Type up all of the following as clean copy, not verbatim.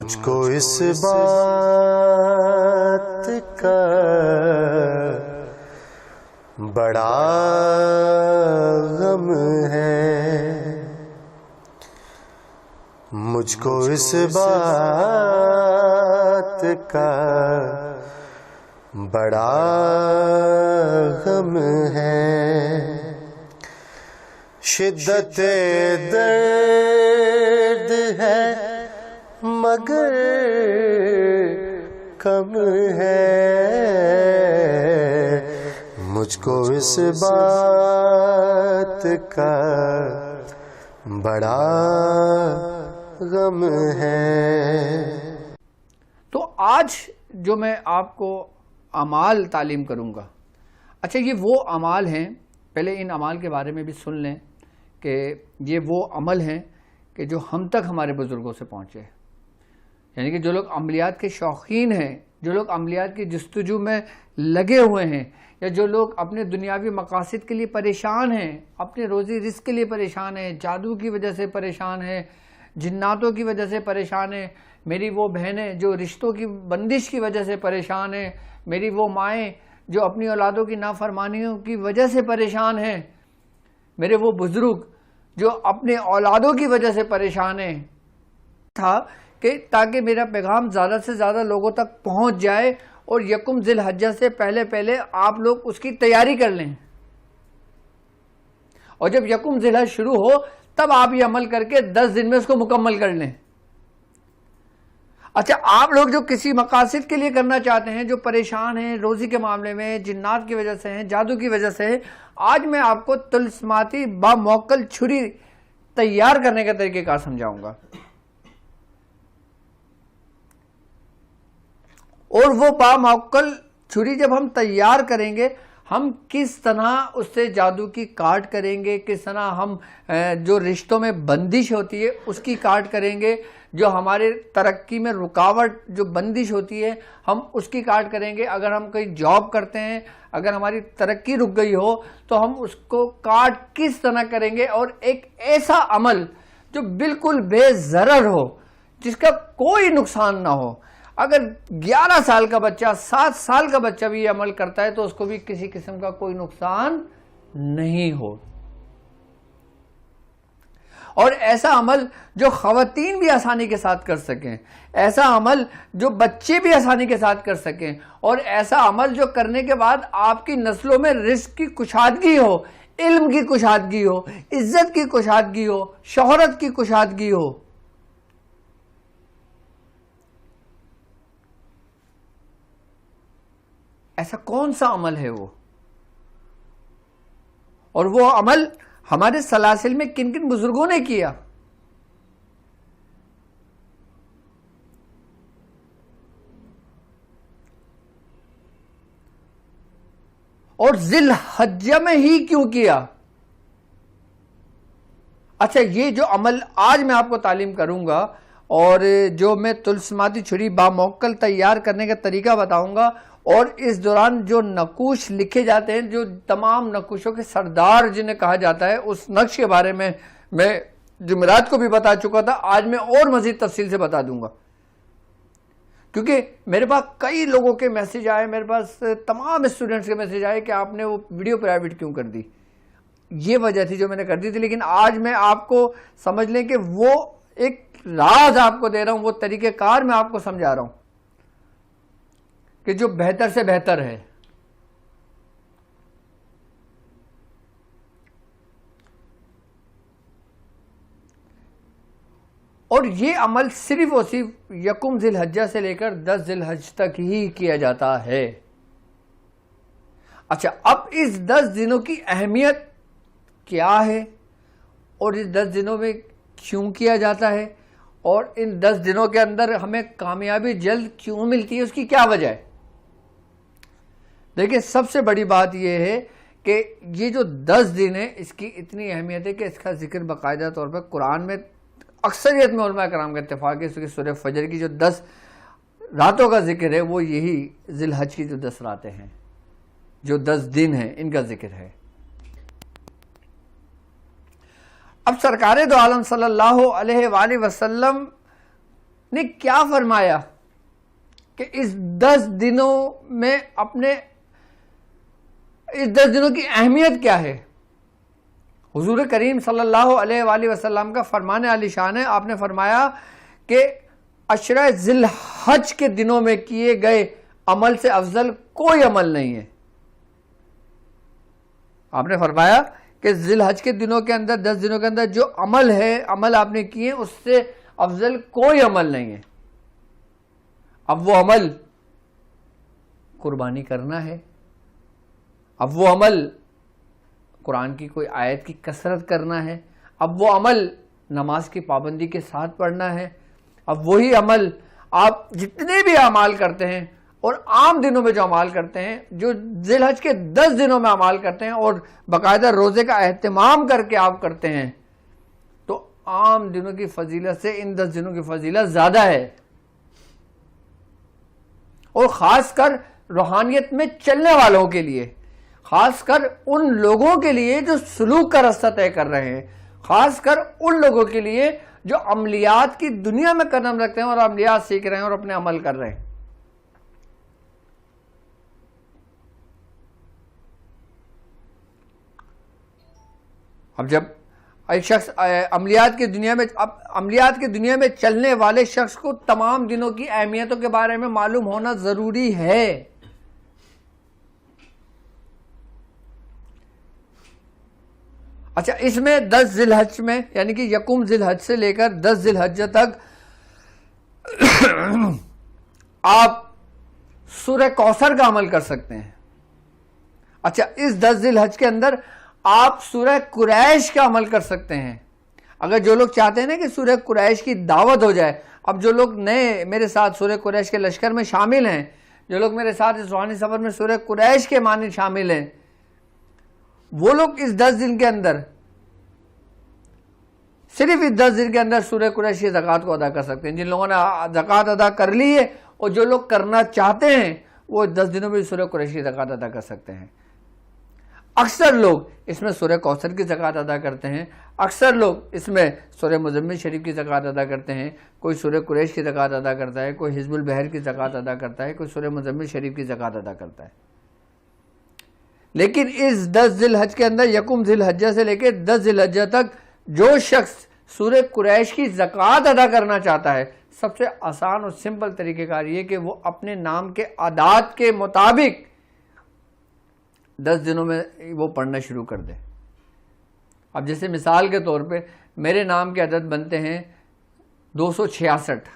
مجھ کو اس بات کا بڑا غم ہے، مجھ کو اس بات کا بڑا غم ہے، شدت درد ہے مگر کم ہے، مجھ کو اس بات کا بڑا غم ہے۔ تو آج جو میں آپ کو اعمال تعلیم کروں گا، اچھا یہ وہ اعمال ہیں، پہلے ان اعمال کے بارے میں بھی سن لیں کہ یہ وہ عمل ہیں کہ جو ہم تک ہمارے بزرگوں سے پہنچے، یعنی کہ جو لوگ عملیات کے شوقین ہیں، جو لوگ عملیات کی جستجو میں لگے ہوئے ہیں، یا جو لوگ اپنے دنیاوی مقاصد کے لیے پریشان ہیں، اپنے روزی رزق کے لیے پریشان ہیں، جادو کی وجہ سے پریشان ہیں، جناتوں کی وجہ سے پریشان ہیں، میری وہ بہنیں جو رشتوں کی بندش کی وجہ سے پریشان ہیں، میری وہ مائیں جو اپنی اولادوں کی نافرمانیوں کی وجہ سے پریشان ہیں، میرے وہ بزرگ جو اپنے اولادوں کی وجہ سے پریشان ہیں، تھا کہ تاکہ میرا پیغام زیادہ سے زیادہ لوگوں تک پہنچ جائے اور یکم ذی الحجہ سے پہلے آپ لوگ اس کی تیاری کر لیں، اور جب یکم ذی الحجہ شروع ہو تب آپ یہ عمل کر کے 10 دن میں اس کو مکمل کر لیں۔ اچھا آپ لوگ جو کسی مقاصد کے لیے کرنا چاہتے ہیں، جو پریشان ہیں روزی کے معاملے میں، جنات کی وجہ سے ہیں، جادو کی وجہ سے ہیں، آج میں آپ کو طلسماتی باموکل چھری تیار کرنے کا طریقہ کار سمجھاؤں گا، اور وہ باموکل چھری جب ہم تیار کریں گے، ہم کس طرح اس سے جادو کی کاٹ کریں گے، کس طرح ہم جو رشتوں میں بندش ہوتی ہے اس کی کاٹ کریں گے، جو ہمارے ترقی میں رکاوٹ جو بندش ہوتی ہے ہم اس کی کاٹ کریں گے، اگر ہم کہیں جاب کرتے ہیں، اگر ہماری ترقی رک گئی ہو تو ہم اس کو کاٹ کس طرح کریں گے، اور ایک ایسا عمل جو بالکل بے ضرر ہو، جس کا کوئی نقصان نہ ہو۔ اگر 11 سال کا بچہ، 7 سال کا بچہ بھی یہ عمل کرتا ہے تو اس کو بھی کسی قسم کا کوئی نقصان نہیں ہو، اور ایسا عمل جو خواتین بھی آسانی کے ساتھ کر سکیں، ایسا عمل جو بچے بھی آسانی کے ساتھ کر سکیں، اور ایسا عمل جو کرنے کے بعد آپ کی نسلوں میں رزق کی کشادگی ہو، علم کی کشادگی ہو، عزت کی کشادگی ہو، شہرت کی کشادگی ہو۔ ایسا کون سا عمل ہے وہ؟ اور وہ عمل ہمارے سلاسل میں کن کن بزرگوں نے کیا؟ اور ذی الحجہ میں ہی کیوں کیا؟ اچھا یہ جو عمل آج میں آپ کو تعلیم کروں گا، اور جو میں طلسماتی چھری باموکل تیار کرنے کا طریقہ بتاؤں گا، اور اس دوران جو نقوش لکھے جاتے ہیں، جو تمام نقوشوں کے سردار جنہیں کہا جاتا ہے، اس نقش کے بارے میں جمعرات کو بھی بتا چکا تھا، آج میں اور مزید تفصیل سے بتا دوں گا، کیونکہ میرے پاس کئی لوگوں کے میسج آئے، میرے پاس تمام اسٹوڈنٹس کے میسج آئے کہ آپ نے وہ ویڈیو پرائیویٹ کیوں کر دی۔ یہ وجہ تھی جو میں نے کر دی تھی، لیکن آج میں آپ کو سمجھ لیں کہ وہ ایک راز آپ کو دے رہا ہوں، وہ طریقہ کار میں آپ کو سمجھا رہا ہوں کہ جو بہتر سے بہتر ہے۔ اور یہ عمل صرف اور صرف یکم ذی الحجہ سے لے کر 10 ذی الحجہ تک ہی کیا جاتا ہے۔ اچھا اب اس 10 دنوں کی اہمیت کیا ہے، اور اس 10 دنوں میں کیوں کیا جاتا ہے، اور ان 10 دنوں کے اندر ہمیں کامیابی جلد کیوں ملتی ہے، اس کی کیا وجہ ہے؟ دیکھیں سب سے بڑی بات یہ ہے کہ یہ جو 10 دن ہے اس کی اتنی اہمیت ہے کہ اس کا ذکر باقاعدہ طور پر قرآن میں اکثریت میں علماء کرام کا اتفاق ہے، اس کی سورہ فجر کی جو 10 راتوں کا ذکر ہے وہ یہی ذی الحجہ کی جو 10 راتیں ہیں، جو 10 دن ہیں، ان کا ذکر ہے۔ اب سرکار دو عالم صلی اللہ علیہ وآلہ وسلم نے کیا فرمایا کہ اس 10 دنوں میں اس 10 دنوں کی اہمیت کیا ہے؟ حضور کریم صلی اللہ علیہ وآلہ وسلم کا فرمان عالی شان ہے. آپ نے فرمایا کہ عشرہ ذی الحج کے دنوں میں کیے گئے عمل سے افضل کوئی عمل نہیں ہے. آپ نے فرمایا کہ ذی الحج کے دنوں کے اندر 10 دنوں کے اندر جو عمل آپ نے کیے اس سے افضل کوئی عمل نہیں ہے. اب وہ عمل قربانی کرنا ہے، اب وہ عمل قرآن کی کوئی آیت کی کثرت کرنا ہے، اب وہ عمل نماز کی پابندی کے ساتھ پڑھنا ہے. اب وہی عمل آپ جتنے بھی اعمال کرتے ہیں اور عام دنوں میں جو اعمال کرتے ہیں، جو ذی الحج کے 10 دنوں میں اعمال کرتے ہیں اور باقاعدہ روزے کا اہتمام کر کے آپ کرتے ہیں، تو عام دنوں کی فضیلت سے ان 10 دنوں کی فضیلت زیادہ ہے. اور خاص کر روحانیت میں چلنے والوں کے لیے، خاص کر ان لوگوں کے لیے جو سلوک کا راستہ طے کر رہے ہیں، خاص کر ان لوگوں کے لیے جو عملیات کی دنیا میں قدم رکھتے ہیں اور عملیات سیکھ رہے ہیں اور اپنے عمل کر رہے ہیں. اب جب ایک شخص عملیات کی دنیا میں چلنے والے شخص کو تمام دنوں کی اہمیتوں کے بارے میں معلوم ہونا ضروری ہے. اچھا، اس میں 10 ذی الحج میں یعنی کہ یکم ذی الحج سے لے کر 10 ذی الحجہ تک آپ سورہ کوثر کا عمل کر سکتے ہیں. اچھا، اس 10 ذی الحج کے اندر آپ سورہ قریش کا عمل کر سکتے ہیں. اگر جو لوگ چاہتے ہیں نا کہ سورہ قریش کی دعوت ہو جائے، اب جو لوگ نئے میرے ساتھ سورہ قریش کے لشکر میں شامل ہیں، جو لوگ میرے ساتھ اس روحانی سفر میں سورہ قریش کے معنی شامل ہیں، وہ لوگ اس 10 دن کے اندر صرف اس 10 دن کے اندر سورہ قریش کی زکوٰۃ کو ادا کر سکتے ہیں. جن لوگوں نے زکوٰۃ ادا کر لی ہے اور جو لوگ کرنا چاہتے ہیں وہ 10 دنوں میں سورہ قریش کی زکوٰۃ ادا کر سکتے ہیں. اکثر لوگ اس میں سورہ کوثر کی زکوٰۃ ادا کرتے ہیں، اکثر لوگ اس میں سورہ مزمل شریف کی زکوٰۃ ادا کرتے ہیں. کوئی سورہ قریش کی زکوٰۃ ادا کرتا ہے، کوئی حزب البحر کی زکوٰۃ ادا کرتا ہے، کوئی سورہ مزمل شریف کی زکوٰۃ ادا کرتا ہے. لیکن اس 10 ذی الحج کے اندر یکم ذی الحجہ سے لے کے 10 ذی الحجہ تک جو شخص سورہ قریش کی زکوٰۃ ادا کرنا چاہتا ہے، سب سے آسان اور سمپل طریقہ کار یہ کہ وہ اپنے نام کے اعداد کے مطابق 10 دنوں میں وہ پڑھنا شروع کر دے. اب جیسے مثال کے طور پہ میرے نام کے عدد بنتے ہیں 266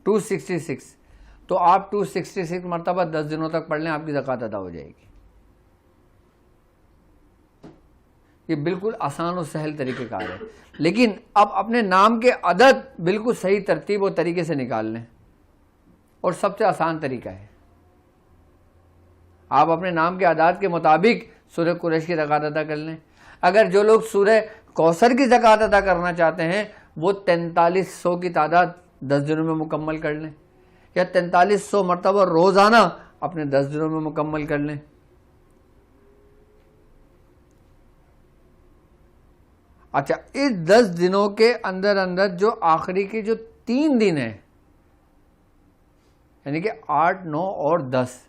266، تو آپ 266 مرتبہ 10 دنوں تک پڑھ لیں، آپ کی زکوٰۃ ادا ہو جائے گی. یہ بالکل آسان و سہل طریقہ کار ہے. لیکن اب اپنے نام کے عدد بالکل صحیح ترتیب اور طریقے سے نکال لیں، اور سب سے آسان طریقہ ہے آپ اپنے نام کے اعداد کے مطابق سورہ قریش کی زکوٰۃ ادا کر لیں. اگر جو لوگ سورہ کوثر کی زکوٰۃ ادا کرنا چاہتے ہیں وہ 4300 کی تعداد 10 دنوں میں مکمل کر لیں، یا 4300 مرتبہ روزانہ اپنے 10 دنوں میں مکمل کر لیں. اچھا، اس 10 دنوں کے اندر جو آخری کے جو 3 دن ہیں، یعنی کہ 8، 9 اور 10،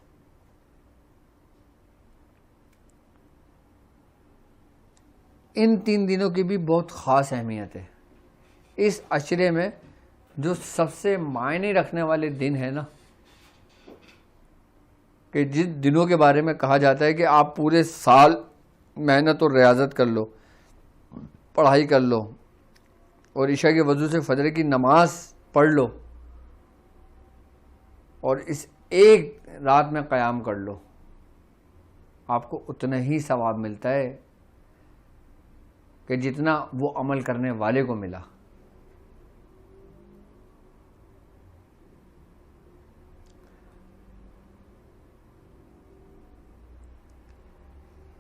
ان 3 دنوں کی بھی بہت خاص اہمیت ہے. اس عشرے میں جو سب سے معنی رکھنے والے دن ہے نا، کہ جن دنوں کے بارے میں کہا جاتا ہے کہ آپ پورے سال محنت اور ریاضت کر لو، پڑھائی کر لو، اور عشاء کے وضو سے فجر کی نماز پڑھ لو، اور اس ایک رات میں قیام کر لو، آپ کو اتنا ہی ثواب ملتا ہے کہ جتنا وہ عمل کرنے والے کو ملا.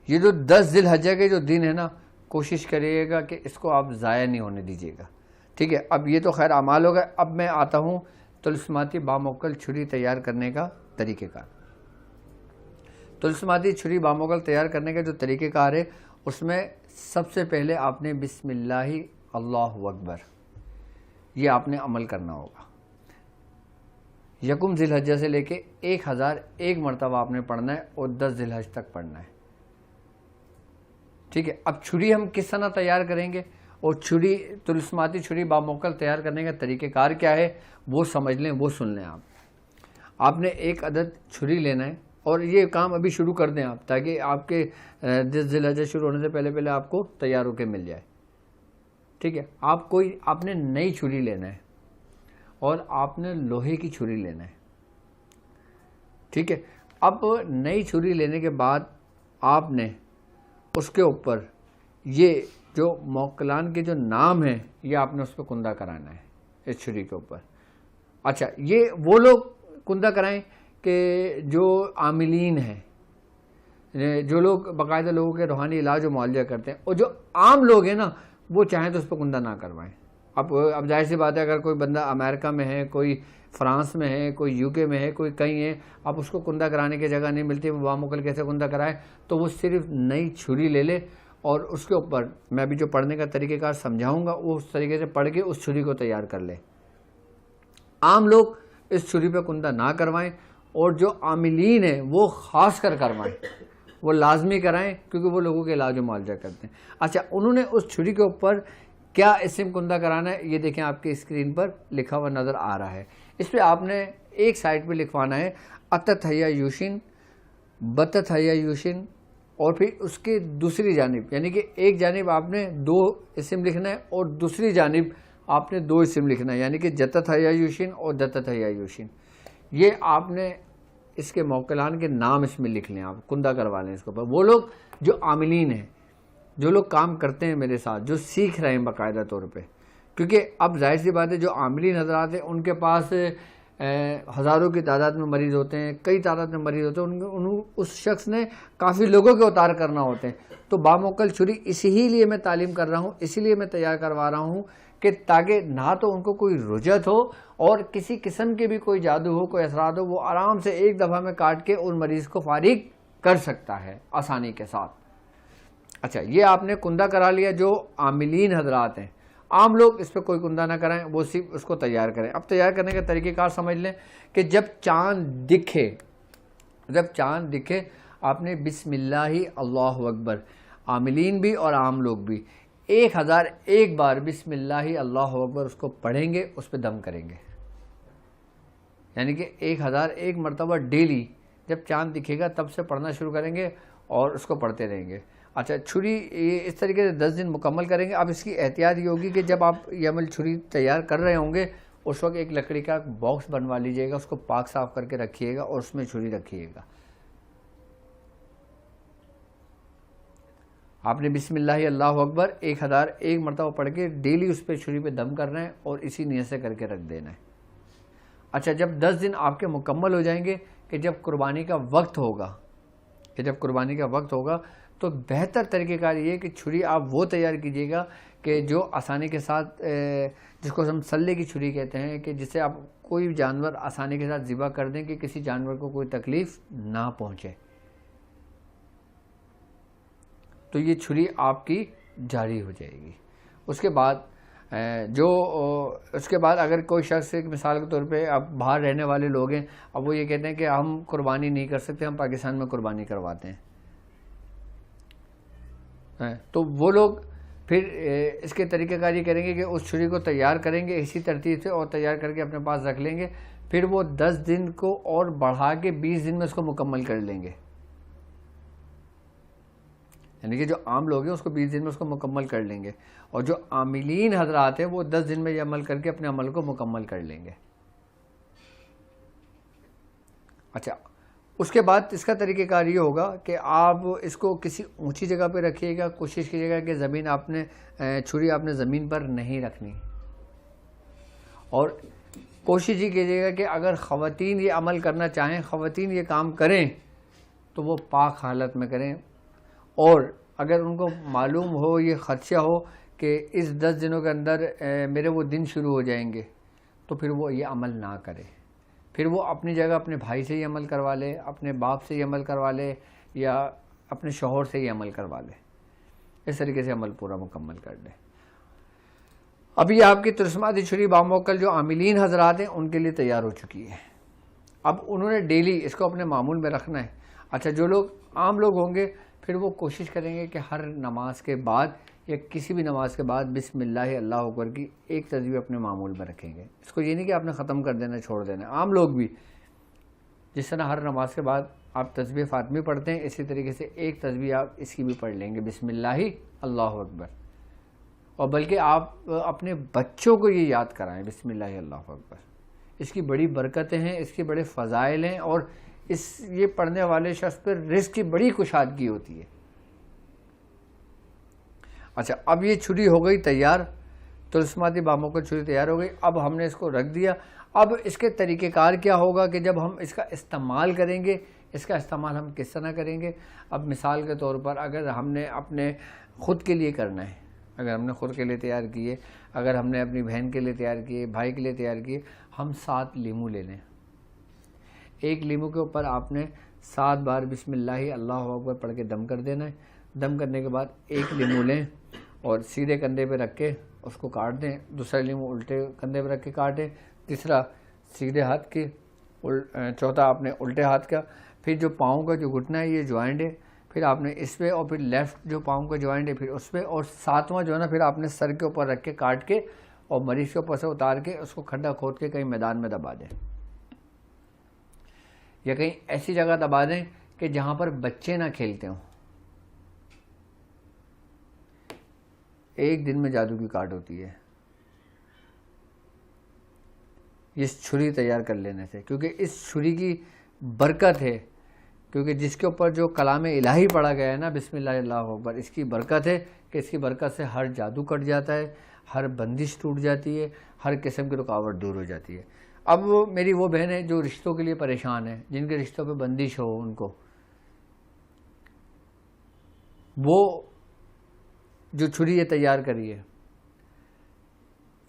یہ جو 10 ذی الحجہ کے جو دن ہے نا، کوشش کریے گا کہ اس کو آپ ضائع نہیں ہونے دیجیے گا. ٹھیک ہے، اب یہ تو خیر اعمال ہوگا. اب میں آتا ہوں طلسماتی باموکل چھری تیار کرنے کا طریقہ کار. طلسماتی چھری باموکل تیار کرنے کا جو طریقہ کار ہے، اس میں سب سے پہلے آپ نے بسم اللہ اللہ اکبر، یہ آپ نے عمل کرنا ہوگا. یکم ذی الحجہ سے لے کے 1001 مرتبہ آپ نے پڑھنا ہے اور 10 ذی الحج تک پڑھنا ہے. ٹھیک ہے. اب چھری ہم کس طرح تیار کریں گے اور چھری طلسماتی چھری باموکل تیار کرنے کا طریقہ کار کیا ہے وہ سمجھ لیں، وہ سن لیں. آپ نے ایک عدد چھری لینا ہے اور یہ کام ابھی شروع کر دیں آپ، تاکہ آپ کے 10 ذی الحجہ شروع ہونے سے پہلے آپ کو تیار ہو کے مل جائے. ٹھیک ہے. آپ نے نئی چھری لینا ہے اور آپ نے لوہے کی چھری لینا ہے. ٹھیک ہے. اب نئی چھری لینے کے بعد آپ نے اس کے اوپر یہ جو موکلان کے جو نام ہیں یہ آپ نے اس پہ کندہ کرانا ہے اس چھری کے اوپر. اچھا، یہ وہ لوگ کندہ کرائیں کہ جو عاملین ہیں، جو لوگ باقاعدہ لوگوں کے روحانی علاج و معالجہ کرتے ہیں، اور جو عام لوگ ہیں نا وہ چاہیں تو اس پہ کندہ نہ کروائیں. اب ظاہر سی بات ہے، اگر کوئی بندہ امریکہ میں ہے، کوئی فرانس میں ہے، کوئی یو کے میں ہے، کوئی کہیں ہے، اب اس کو کندہ کرانے کی جگہ نہیں ملتی، وہ باموکل کیسے کندہ کرائے؟ تو وہ صرف نئی چھری لے لے اور اس کے اوپر میں ابھی جو پڑھنے کا طریقہ کار سمجھاؤں گا وہ اس طریقے سے پڑھ کے اس چھری کو تیار کر لے. عام لوگ اس چھری پہ کندہ نہ کروائیں اور جو عاملین ہیں وہ خاص کر کروائیں، وہ لازمی کرائیں، کیونکہ وہ لوگوں کے علاج و معالجہ کرتے ہیں. اچھا، انہوں نے اس چھری کے اوپر کیا اسم کندہ کرانا ہے یہ دیکھیں آپ کی اسکرین پر لکھا ہوا نظر آ رہا ہے. اس پہ آپ نے ایک سائڈ پہ لکھوانا ہے اتت حیا یوشن، بتت حیا یوشن، اور پھر اس کے دوسری جانب، یعنی کہ ایک جانب آپ نے 2 اسم لکھنا ہے اور دوسری جانب آپ نے 2 اسم لکھنا ہے، یعنی کہ جتت حیا یوشن اور دتت حیا یوشن. یہ آپ نے اس کے موکلان کے نام اس میں لکھ لیں، آپ کندہ کروا لیں اس کے اوپر. وہ لوگ جو عاملین ہیں، جو لوگ کام کرتے ہیں میرے ساتھ، جو سیکھ رہے ہیں باقاعدہ طور پہ، کیونکہ اب ظاہر سی بات ہے جو عاملین حضرات ہیں ان کے پاس ہزاروں کی تعداد میں مریض ہوتے ہیں، کئی تعداد میں مریض ہوتے ہیں، اس شخص نے کافی لوگوں کے اتار کرنا ہوتے ہیں. تو باموکل چھری اسی لیے میں تعلیم کر رہا ہوں، اسی لیے میں تیار کروا رہا ہوں کہ تاکہ نہ تو ان کو کوئی رجت ہو اور کسی قسم کے بھی کوئی جادو ہو، کوئی اثرات ہو، وہ آرام سے ایک دفعہ میں کاٹ کے ان مریض کو فارغ کر سکتا ہے آسانی کے ساتھ. اچھا، یہ آپ نے کندہ کرا لیا جو عاملین حضرات ہیں. عام لوگ اس پہ کوئی کندہ نہ کرائیں، وہ صرف اس کو تیار کریں. اب تیار کرنے کا طریقہ کار سمجھ لیں کہ جب چاند دکھے آپ نے بسم اللہ اللہ اکبر، عاملین بھی اور عام لوگ بھی 1001 بار بسم اللہ اللہ اکبر اس کو پڑھیں گے، اس پہ دم کریں گے. یعنی کہ 1001 مرتبہ ڈیلی جب چاند دکھے گا تب سے پڑھنا شروع کریں گے اور اس کو پڑھتے رہیں گے. اچھا، چھری اس طریقے سے 10 دن مکمل کریں گے. اب اس کی احتیاط یہ ہوگی کہ جب آپ یہ عمل چھری تیار کر رہے ہوں گے اس وقت ایک لکڑی کا باکس بنوا لیجئے گا، اس کو پاک صاف کر کے رکھیے گا اور اس میں چھری رکھیے گا. آپ نے بسم اللہ اللہ اکبر 1001 مرتبہ پڑھ کے ڈیلی اس پہ چھری پہ دم کرنا ہے اور اسی نیت سے کر کے رکھ دینا ہے. اچھا، جب 10 دن آپ کے مکمل ہو جائیں گے کہ جب قربانی کا وقت ہوگا تو بہتر طریقہ کار یہ ہے کہ چھری آپ وہ تیار کیجیے گا کہ جو آسانی کے ساتھ، جس کو ہم سلے کی چھری کہتے ہیں، کہ جس سے آپ کوئی جانور آسانی کے ساتھ ذبح کر دیں کہ کسی جانور کو کوئی تکلیف نہ پہنچے. تو یہ چھری آپ کی جاری ہو جائے گی. اس کے بعد اگر کوئی شخص، مثال کے طور پہ اب باہر رہنے والے لوگ ہیں، اب وہ یہ کہتے ہیں کہ ہم قربانی نہیں کر سکتے، ہم پاکستان میں قربانی کرواتے ہیں، تو وہ لوگ پھر اس کے طریقہ کار یہ کریں گے کہ اس چھری کو تیار کریں گے اسی ترتیب سے اور تیار کر کے اپنے پاس رکھ لیں گے. پھر وہ 10 دن کو اور بڑھا کے 20 دن میں اس کو مکمل کر لیں گے. یعنی کہ جو عام لوگ ہیں اس کو 20 دن میں اس کو مکمل کر لیں گے، اور جو عاملین حضرات ہیں وہ 10 دن میں یہ عمل کر کے اپنے عمل کو مکمل کر لیں گے. اچھا، اس کے بعد اس کا طریقہ کار یہ ہوگا کہ آپ اس کو کسی اونچی جگہ پہ رکھیے گا. کوشش کیجیے گا کہ چھری آپ نے زمین پر نہیں رکھنی، اور کوشش یہ کیجیے گا کہ اگر خواتین یہ عمل کرنا چاہیں، خواتین یہ کام کریں تو وہ پاک حالت میں کریں. اور اگر ان کو معلوم ہو، یہ خدشہ ہو کہ اس 10 دنوں کے اندر میرے وہ دن شروع ہو جائیں گے، تو پھر وہ یہ عمل نہ کرے. پھر وہ اپنی جگہ اپنے بھائی سے یہ عمل کروا لے، اپنے باپ سے یہ عمل کروا لے، یا اپنے شوہر سے یہ عمل کروا لے. اس طریقے سے عمل پورا مکمل کر لے. ابھی آپ کی طلسماتی چھری باموکل جو عاملین حضرات ہیں ان کے لیے تیار ہو چکی ہے. اب انہوں نے ڈیلی اس کو اپنے معمول میں رکھنا ہے. اچھا جو لوگ عام لوگ ہوں گے پھر وہ کوشش کریں گے کہ ہر نماز کے بعد یا کسی بھی نماز کے بعد بسم اللہ اللہ اکبر کی ایک تسبیح اپنے معمول میں رکھیں گے. اس کو یہ نہیں کہ آپ نے ختم کر دینا چھوڑ دینا. عام لوگ بھی جس طرح ہر نماز کے بعد آپ تسبیح فاطمی پڑھتے ہیں اسی طریقے سے ایک تسبیح آپ اس کی بھی پڑھ لیں گے بسم اللہ اللہ اکبر. اور بلکہ آپ اپنے بچوں کو یہ یاد کرائیں بسم اللہ اللہ اکبر. اس کی بڑی برکتیں ہیں, اس کے بڑے فضائل ہیں, اور یہ پڑھنے والے شخص پر رزق کی بڑی کشادگی ہوتی ہے. اچھا اب یہ چھری ہو گئی تیار, تلسماتی باموں کو چھری تیار ہو گئی. اب ہم نے اس کو رکھ دیا. اب اس کے طریقہ کار کیا ہوگا کہ جب ہم اس کا استعمال کریں گے, اس کا استعمال ہم کس طرح کریں گے. اب مثال کے طور پر اگر ہم نے اپنے خود کے لیے کرنا ہے, اگر ہم نے خود کے لیے تیار کیے, اگر ہم نے اپنی بہن کے لیے تیار کیے, بھائی کے لیے تیار کیے, ہم 7 لیمو لے لیں. ایک لیمو کے اوپر آپ نے 7 بار بسم اللہ اللہ اکبر پڑھ کے دم کر دینا ہے. دم کرنے کے بعد ایک لیمو لیں اور سیدھے کندھے پہ رکھ کے اس کو کاٹ دیں. دوسرا لیمو الٹے کندھے پہ رکھ کے کاٹیں. تیسرا سیدھے ہاتھ کے, چوتھا آپ نے الٹے ہاتھ کا. پھر جو پاؤں کا جو گھٹنا ہے یہ جوائنٹ ہے, پھر آپ نے اس پہ, اور پھر لیفٹ جو پاؤں کا جوائنٹ ہے پھر اس پہ, اور 7واں جو ہے نا پھر آپ نے سر کے اوپر رکھ کے کاٹ کے اور مریض کے اوپر سے اتار کے اس کو کھڈا کھود کے کہیں میدان میں دبا دیں, یا کہیں ایسی جگہ دبا دیں کہ جہاں پر بچے نہ کھیلتے ہوں. ایک دن میں جادو کی کاٹ ہوتی ہے اس چھری تیار کر لینے سے, کیونکہ اس چھری کی برکت ہے, کیونکہ جس کے اوپر جو کلام الہی پڑھا گیا ہے نا بسم اللہ اللہ اکبر, اس کی برکت ہے کہ اس کی برکت سے ہر جادو کٹ جاتا ہے, ہر بندش ٹوٹ جاتی ہے, ہر قسم کی رکاوٹ دور ہو جاتی ہے. اب میری وہ بہن ہے جو رشتوں کے لیے پریشان ہے, جن کے رشتوں پہ بندش ہو, ان کو وہ جو چھری یہ تیار کری ہے,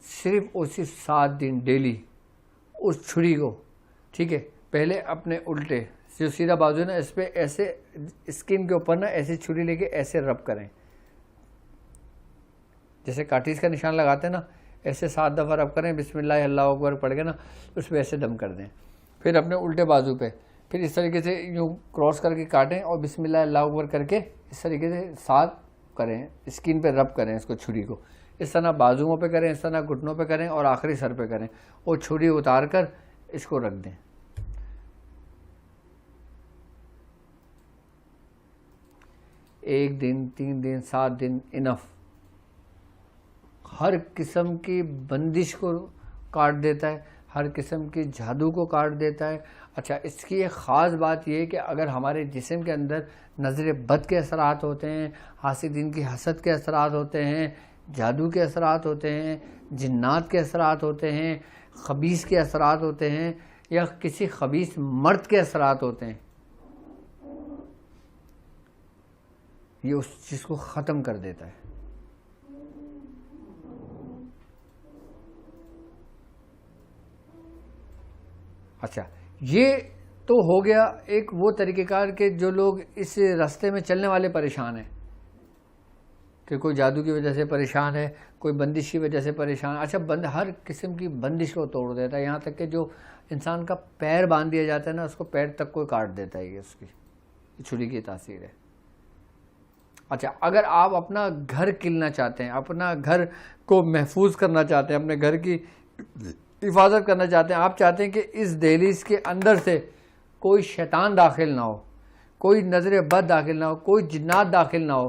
صرف اسی 7 دن ڈیلی اس چھری کو, ٹھیک ہے, پہلے اپنے الٹے جو سیدھا بازو ہے نا اس پہ ایسے اسکن کے اوپر نا ایسی چھری لے کے ایسے رب کریں, جیسے کاٹیس کا نشان لگاتے ہیں نا, ایسے 7 دفعہ رب کریں بسم اللہ اللہ اکبر پڑھ کے نا, اس پہ ایسے دم کر دیں. پھر اپنے الٹے بازو پہ پھر اس طریقے سے یوں کراس کر کے کاٹیں اور بسم اللہ اللہ اکبر کر کے اس طریقے سے 7 کریں, اسکن پہ رب کریں اس کو, چھری کو اس طرح بازوؤں پہ کریں, اس طرح گھٹنوں پہ کریں اور آخری سر پہ کریں, اور چھری اتار کر اس کو رکھ دیں. ایک دن, 3 دن, 7 دن انف. ہر قسم کی بندش کو کاٹ دیتا ہے, ہر قسم کی جادو کو کاٹ دیتا ہے. اچھا اس کی ایک خاص بات یہ ہے کہ اگر ہمارے جسم کے اندر نظر بد کے اثرات ہوتے ہیں, حاسدین کی حسد کے اثرات ہوتے ہیں, جادو کے اثرات ہوتے ہیں, جنات کے اثرات ہوتے ہیں, خبیث کے اثرات ہوتے ہیں, یا کسی خبیث مرد کے اثرات ہوتے ہیں, یہ اس چیز کو ختم کر دیتا ہے. اچھا یہ تو ہو گیا ایک وہ طریقہ کار کہ جو لوگ اس راستے میں چلنے والے پریشان ہیں, کہ کوئی جادو کی وجہ سے پریشان ہے, کوئی بندش کی وجہ سے پریشان. اچھا ہر قسم کی بندش کو توڑ دیتا ہے, یہاں تک کہ جو انسان کا پیر باندھ دیا جاتا ہے نا اس کو پیر تک کوئی کاٹ دیتا ہے, یہ اس کی چھری کی تاثیر ہے. اچھا اگر آپ اپنا گھر کلنا چاہتے ہیں, اپنا گھر کو محفوظ کرنا چاہتے ہیں, اپنے گھر کی حفاظت کرنا چاہتے ہیں, آپ چاہتے ہیں کہ اس دہلیز کے اندر سے کوئی شیطان داخل نہ ہو, کوئی نظر بد داخل نہ ہو, کوئی جنات داخل نہ ہو,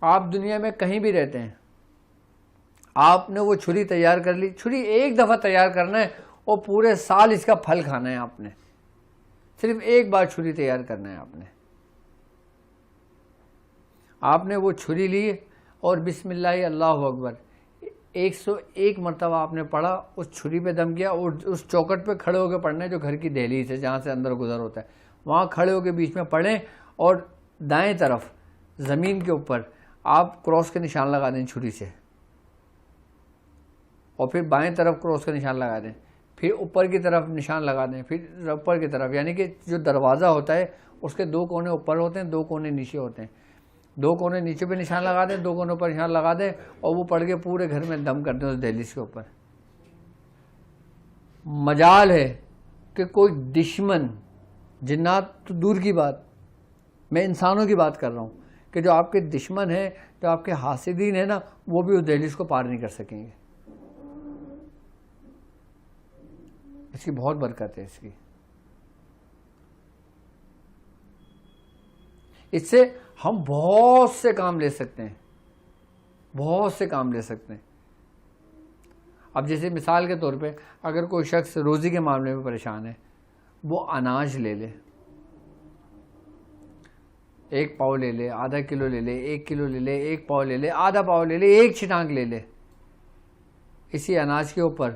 آپ دنیا میں کہیں بھی رہتے ہیں, آپ نے وہ چھری تیار کر لی. چھری ایک دفعہ تیار کرنا ہے اور پورے سال اس کا پھل کھانا ہے. آپ نے صرف ایک بار چھری تیار کرنا ہے. آپ نے وہ چھری لی اور بسم اللہ اللہ اکبر 101 مرتبہ آپ نے پڑھا, اس چھری پہ دم کیا اور اس چوکٹ پہ کھڑے ہو کے پڑھنا ہے جو گھر کی دہلیز ہے جہاں سے اندر گزر ہوتا ہے, وہاں کھڑے ہو کے بیچ میں پڑھیں, اور دائیں طرف زمین کے اوپر آپ کراس کے نشان لگا دیں چھری سے, اور پھر بائیں طرف کراس کا نشان لگا دیں, پھر اوپر کی طرف نشان لگا دیں, پھر اوپر کی طرف, یعنی کہ جو دروازہ ہوتا ہے اس کے 2 کونے اوپر ہوتے ہیں, 2 کونے نیچے ہوتے ہیں, 2 کونے نیچے پہ نشان لگا دیں, 2 کونوں پر نشان لگا دیں, اور وہ پڑھ کے پورے گھر میں دم کر دیں اس دہلیز کے اوپر. مجال ہے کہ کوئی دشمن، جنات تو دور کی بات، میں انسانوں کی بات کر رہا ہوں، کہ جو آپ کے دشمن ہیں، جو آپ کے حاسدین ہیں نا، وہ بھی اس دہلیز کو پار نہیں کر سکیں گے. اس کی بہت برکت ہے. اس سے ہم بہت سے کام لے سکتے ہیں، بہت سے کام لے سکتے ہیں. اب جیسے مثال کے طور پہ اگر کوئی شخص روزی کے معاملے میں پریشان ہے، وہ اناج لے لے، 1 پاؤ لے لے، آدھا کلو لے لے، 1 کلو لے لے، 1 پاؤ لے لے، آدھا پاؤ لے لے، 1 چھٹانک لے لے. اسی اناج کے اوپر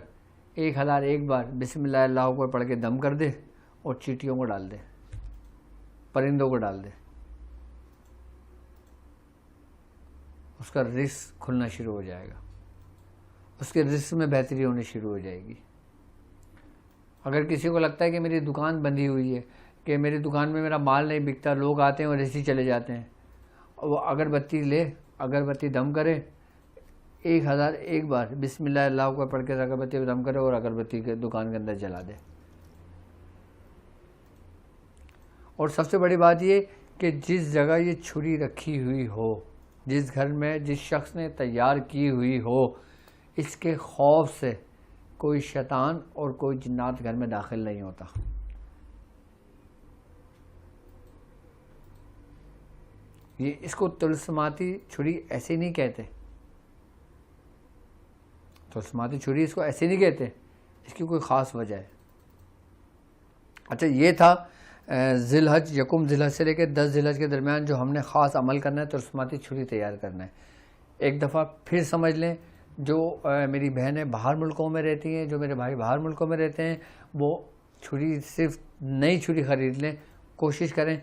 1001 بار بسم اللہ اللہ اکبر پڑھ کے دم کر دے اور چیٹیوں کو ڈال دے، پرندوں کو ڈال دے. اس کا رزق کھلنا شروع ہو جائے گا، اس کے رزق میں بہتری ہونی شروع ہو جائے گی. اگر کسی کو لگتا ہے کہ میری دکان بندھی ہوئی ہے، کہ میری دکان میں میرا مال نہیں بکتا، لوگ آتے ہیں اور ایسے ہی چلے جاتے ہیں، وہ اگربتی لے، اگربتی دم کرے، 1001 بار بسم اللہ اللہ اکبر پڑھ کے اگربتی پہ دم کرے اور اگربتی کے دکان کے اندر جلا دے. اور سب سے بڑی بات یہ کہ جس جگہ یہ چھری رکھی ہوئی ہو، جس گھر میں جس شخص نے تیار کی ہوئی ہو، اس کے خوف سے کوئی شیطان اور کوئی جنات گھر میں داخل نہیں ہوتا. یہ اس کو طلسماتی چھری ایسے نہیں کہتے، طلسماتی چھری اس کو ایسے نہیں کہتے، اس کی کوئی خاص وجہ ہے. اچھا، یہ تھا ذی الحج، 1 ذی الحج سے لے کے 10 ذی الحج کے درمیان جو ہم نے خاص عمل کرنا ہے، طلسماتی چھری تیار کرنا ہے. ایک دفعہ پھر سمجھ لیں، جو میری بہنیں باہر ملکوں میں رہتی ہیں، جو میرے بھائی باہر ملکوں میں رہتے ہیں، وہ چھری صرف نئی چھری خرید لیں. کوشش کریں،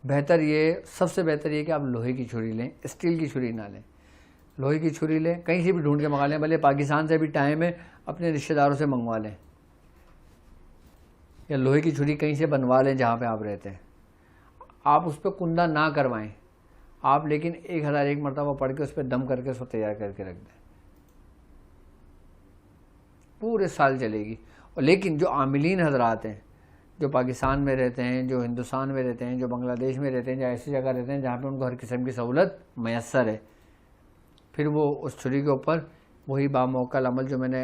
بہتر یہ، سب سے بہتر یہ کہ آپ لوہے کی چھری لیں، اسٹیل کی چھری نہ لیں. لوہے کی چھری لیں، کہیں سے بھی ڈھونڈ کے منگا لیں، بھلے پاکستان سے بھی ٹائم ہے، اپنے رشتہ داروں سے منگوا لیں، یا لوہے کی چھری کہیں سے بنوا لیں جہاں پہ آپ رہتے ہیں. آپ اس پہ کندہ نہ کروائیں آپ، لیکن 1001 مرتبہ پڑھ کے اس پہ دم کر کے اس کو تیار کر کے رکھ دیں، پورے سال چلے گی. اور لیکن جو عاملین حضرات ہیں، جو پاکستان میں رہتے ہیں، جو ہندوستان میں رہتے ہیں، جو بنگلہ دیش میں رہتے ہیں، یا ایسی جگہ رہتے ہیں جہاں پہ ان کو ہر قسم کی سہولت میسر ہے، پھر وہ اس چھری کے اوپر وہی باموکل عمل جو میں نے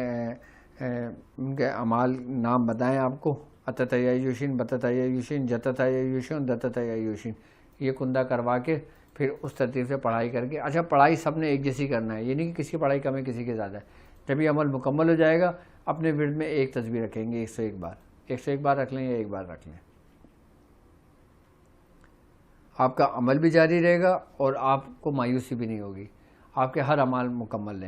ان کے اعمال نام بتائیں آپ کو، اتتیایوشین، بتتیایوشین، جتتیایوشین، دتتیایوشین، یہ کندہ کروا کے پھر اس ترتیب سے پڑھائی کر کے. اچھا، پڑھائی سب نے ایک جیسی کرنا ہے، یہ نہیں کہ کسی کی پڑھائی کم ہے کسی کی زیادہ ہے. جب یہ عمل مکمل ہو جائے گا، اپنے ورد میں ایک تسبیح رکھیں گے، 101 بار، 101 بار رکھ لیں یا 1 بار رکھ لیں. آپ کا عمل بھی جاری رہے گا اور آپ کو مایوسی بھی نہیں ہوگی، آپ کے ہر عمل مکمل رہیں گے.